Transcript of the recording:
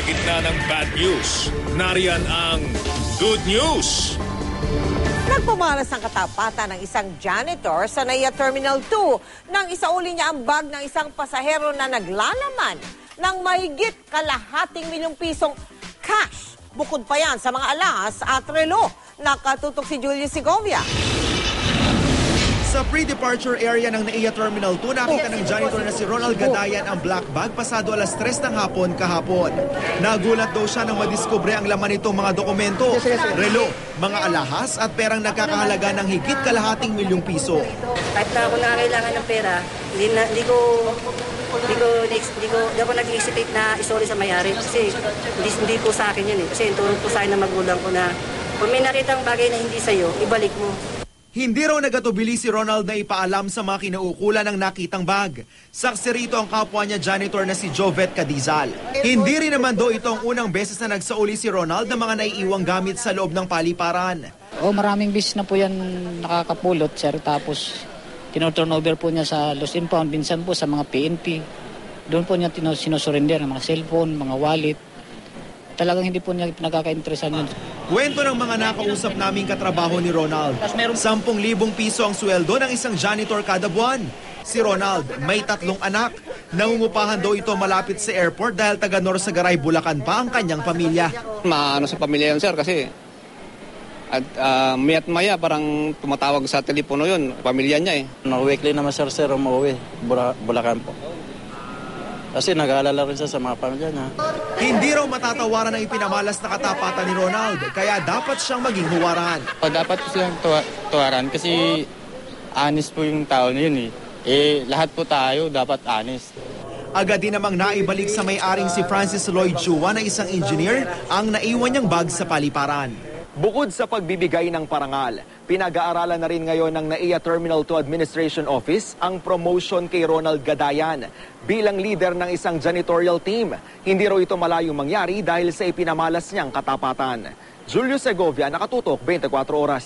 gitna ng bad news, nariyan ang good news. Nagpumalas ang katapatan ng isang janitor sa NAIA Terminal 2 nang isauli niya ang bag ng isang pasahero na naglalaman ng mahigit kalahating milyong pisong cash. Bukod pa yan sa mga alahas at relo. Nakatutok si Julius Segovia. Sa pre-departure area ng NAIA Terminal 2, nakita ng janitor na si Ronald Gadayan ang black bag pasado alas 3 ng hapon kahapon. Nagulat daw siya nang madiskubre ang laman nitong mga dokumento, relo, mga alahas at perang nagkakahalaga ng higit kalahating milyong piso. Kahit na ako nangangailangan ng pera, hindi ako nag-hesitate na isoli sa may-ari kasi hindi po sa akin yun eh. Kasi turo po sa akin ng magulang ko na kung may nakitang bagay na hindi sa'yo, ibalik mo. Hindi raw nagatubili si Ronald na ipaalam sa mga kinaukulan ng nakitang bag. Saksi rito ang kapwa niya janitor na si Jovet Cadizal. Hindi rin naman daw ito ang unang beses na nagsauli si Ronald ng mga naiiwang gamit sa loob ng paliparan. Maraming bis na po yan nakakapulot, sir. Tapos tinoturnover po niya sa lost and found, minsan po sa mga PNP. Doon po niya sinusurrender ng mga cellphone, mga wallet. Talagang hindi po niya pinagkakainteresan yun. Kwento ng mga nakausap naming katrabaho ni Ronald. 10,000 piso ang sweldo ng isang janitor kada buwan. Si Ronald may 3 anak. Nangungupahan daw ito malapit sa airport dahil taga Norsagaray, Bulacan pa ang kanyang pamilya. Maano sa pamilya yun, sir, kasi at mayat maya parang tumatawag sa telepono yun, pamilya niya eh. Weekly naman sir, umuwi, Bulacan po. Kasi nag-aalala rin siya sa mga pamilya niya. Hindi raw matatawaran ang ipinamalas na katapatan ni Ronald, kaya dapat siyang maging huwaran. Dapat po silang tuwaran kasi honest po yung tao na yun eh. Lahat po tayo dapat honest. Agad din namang naibalik sa may-aring si Francis Lloyd Chua na isang engineer ang naiwan niyang bag sa paliparan. Bukod sa pagbibigay ng parangal, pinag-aaralan na rin ngayon ng NAIA Terminal 2 Administration Office ang promotion kay Ronald Gadayan bilang leader ng isang janitorial team. Hindi raw ito malayong mangyari dahil sa ipinamalas niyang katapatan. Julius Segovia, Nakatutok, 24 Oras.